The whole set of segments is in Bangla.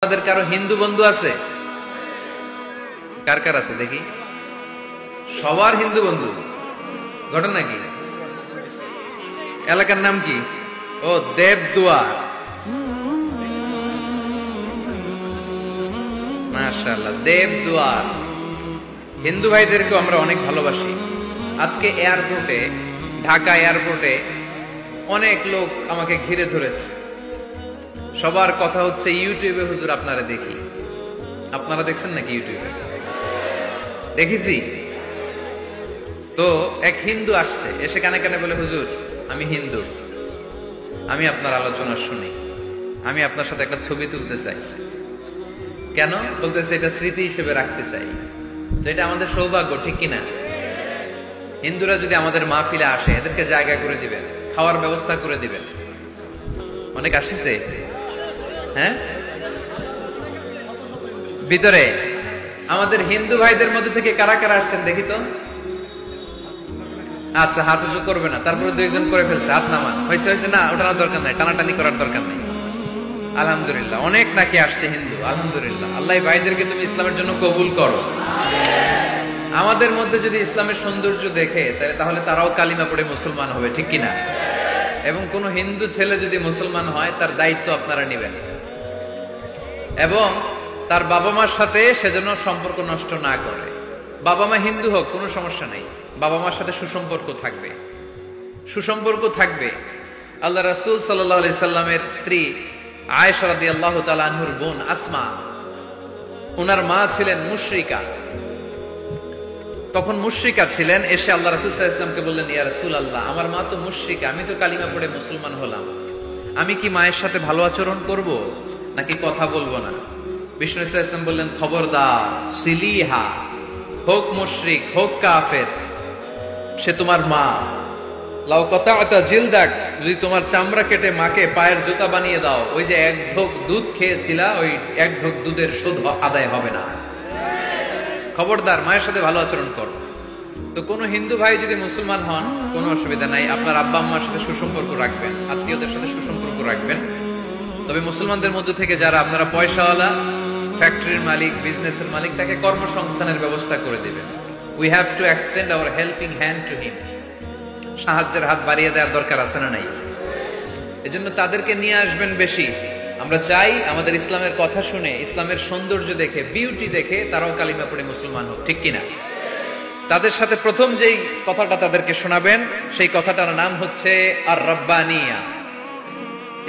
আমাদের কারো হিন্দু বন্ধু আছে? কার কার আছে দেখি? সবার হিন্দু বন্ধু। ঘটনা কি? এলাকার নাম কি? ও দেবদুয়ার। মাশাআল্লাহ, দেবদুয়ার। হিন্দু ভাইদেরকে আমরা অনেক ভালোবাসি। আজকে এয়ারপোর্টে, ঢাকা এয়ারপোর্টে অনেক লোক আমাকে ঘিরে ধরেছে। সবার কথা হচ্ছে ইউটিউবে হুজুর আপনারা দেখি। আপনারা দেখছেন নাকি ইউটিউবে? দেখেছি তো। এক হিন্দু আসছে, এসে কানে কানে বলে, হুজুর আমি হিন্দু, আমি আপনার আলোচনা শুনি, আমি আপনার সাথে একটা ছবি তুলতে চাই। কেন? বলতেছে এটা স্মৃতি হিসেবে রাখতে চাই। তো এটা আমাদের সৌভাগ্য, ঠিক কিনা? হিন্দুরা যদি আমাদের মাহফিলে আসে, এদেরকে জায়গা করে দিবেন, খাওয়ার ব্যবস্থা করে দিবেন। অনেক আসছে, হ্যাঁ। ভিতরে আমাদের হিন্দু ভাইদের মধ্যে থেকে কারা কারা আসছেন দেখি তো। আচ্ছা, হাত উঁচু করবে না, তারপরে দুইজন করে ফেলছে, হাত নামান। হয়েছে হয়েছে, না ওঠানোর দরকার নাই, টানাটানি করার দরকার নাই। আলহামদুলিল্লাহ, অনেক নাকি আসছে হিন্দু। আলহামদুলিল্লাহ, আল্লাহ ভাইদেরকে তুমি ইসলামের জন্য কবুল করো। আমাদের মধ্যে যদি ইসলামের সৌন্দর্য দেখে, তাহলে তারাও কালিমা পড়ে মুসলমান হবে, ঠিক কিনা? এবং কোন হিন্দু ছেলে যদি মুসলমান হয়, তার দায়িত্ব আপনারা নেবেন, এবং তার বাবা মার সাথে সেজন্য সম্পর্ক নষ্ট না করে। বাবা মা হিন্দু হোক, কোনো সমস্যা নেই, বাবা মার সাথে সুসম্পর্ক থাকবে, সুসম্পর্ক থাকবে। আল্লাহ রাসূল সাল্লাল্লাহু আলাইহি সাল্লামের স্ত্রী আয়েশা রাদিয়াল্লাহু তাআলা আনহার বোন আসমা, ওনার মা ছিলেন মুশরিকা। তখন মুশরিকা ছিলেন, এসে আল্লাহ রাসূল সাল্লাল্লাহু আলাইহি ওয়াসাল্লামকে বললেন, ইয়া রাসূলুল্লাহ, আমার মা তো মুশরিকা, আমি তো কালিমা পড়ে মুসলমান হলাম, আমি কি মায়ের সাথে ভালো আচরণ করব নাকি কথা বলবো না? বিষ্ণু সাল্লাল্লাহু আলাইহি ওয়াসাল্লাম বললেন, খবরদার, সিলিহা, হোক মুশরিক হোক কাফের, সে তোমার মা। লাউ কাতা'তা জিলদাক, যদি তোমার চামড়া কেটে মাকে পায়ের জুতা বানিয়ে দাও, ওই যে এক ঢোক দুধ খেয়েছিলা, ওই এক ঢোক দুধের শোধ আদায় হবে না। খবরদার, মায়ের সাথে ভালো আচরণ করো। তো কোন হিন্দু ভাই যদি মুসলমান হন, কোনো অসুবিধা নাই, আপনার আব্বা আম্মার সাথে সুসম্পর্ক রাখবেন, আত্মীয়দের সাথে সুসম্পর্ক রাখবেন। তবে মুসলমানদের মধ্যে থেকে যারা আপনারা পয়সাওয়ালা, ফ্যাক্টরির মালিক, বিজনেসের মালিক, তাকে কর্মসংস্থানের ব্যবস্থা করে দিবেন। We have to extend hour helping hand to him. সাহায্যের হাত বাড়িয়ে দেওয়ার দরকার আছে না নাই? এজন্য তাদেরকে নিয়ে আসবেন বেশি। আমরা চাই আমাদের ইসলামের কথা শুনে, ইসলামের সৌন্দর্য দেখে, বিউটি দেখে তারাও কালিমা পড়ে মুসলমান হোক, ঠিক কিনা? তাদের সাথে প্রথম যেই কথাটা তাদেরকে শোনাবেন, সেই কথাটার নাম হচ্ছে আর রাব্বানিয়া।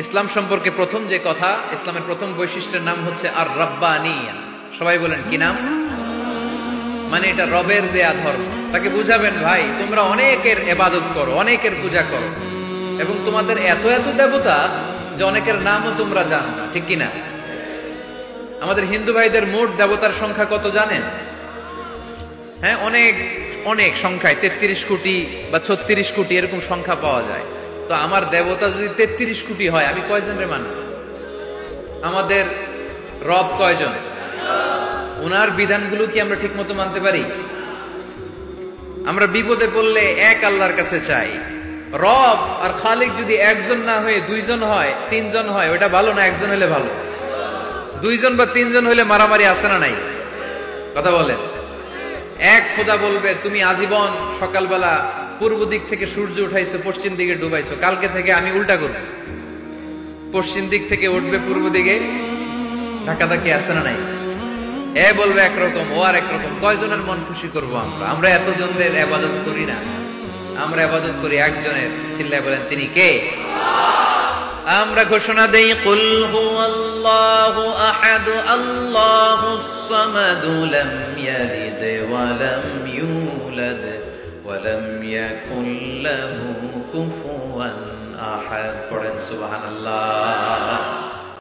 ইসলাম সম্পর্কে প্রথম যে কথা, ইসলামের প্রথম বৈশিষ্ট্যের নাম হচ্ছে আর রাব্বানিয়া। সবাই বলেন কি নাম? মানে এটা রবের দেয়া ধর্ম। তাকে বুঝাবেন, ভাই তোমরা অনেকের ইবাদত করো, অনেকের পূজা করো, এবং তোমাদের এত এত দেবতা যে অনেকের নামও তোমরা জানো না, ঠিক কিনা? আমাদের হিন্দু ভাইদের মোট দেবতার সংখ্যা কত জানেন? হ্যাঁ, অনেক অনেক সংখ্যায়, 33 কোটি বা 36 কোটি এরকম সংখ্যা পাওয়া যায়। তো আমার দেবতা যদি 33 কোটি হয়, আমি কয়জন রে মানব? আমাদের রব কয়জন? ওনার বিধানগুলো কি আমরা ঠিক মতো মানতে পারি? আমরা বিপদে পড়লে এক আল্লাহর কাছে চাই। রব আর খালিক যদি একজন না হয়ে দুইজন হয়, তিনজন হয়, ওটা ভালো না একজন হলে ভালো? দুইজন বা তিনজন হইলে মারামারি আছে না নাই? কথা বলেন। এক খোদা বলবে, তুমি আজীবন সকালবেলা পূর্ব দিক থেকে সূর্য উঠাইছো, পশ্চিম দিকে ডুবাইছো, কালকে থেকে আমি উল্টা করব, পশ্চিম দিক থেকে উঠবে পূর্ব দিকে। ধাক্কাধাক্কি আছে না নাই? এ বলবে একরকম, ও আর একরকম। কয়জনের মন খুশি করব আমরা? আমরা এতজনের ইবাদত করি না, আমরা ইবাদত করি একজনের। চিল্লায় বলেন, তিনি কে? আমরা ঘোষণা দেই, কুল হুয়াল্লাহু আহাদ আল্লাহুস সামাদ লাম ইয়ালিদ ওয়া লাম ইউলাদ ওয়া লাম ইয়াকুল লাহু কুফুয়ান আহাদ। পড়েন সুবহানাল্লাহ।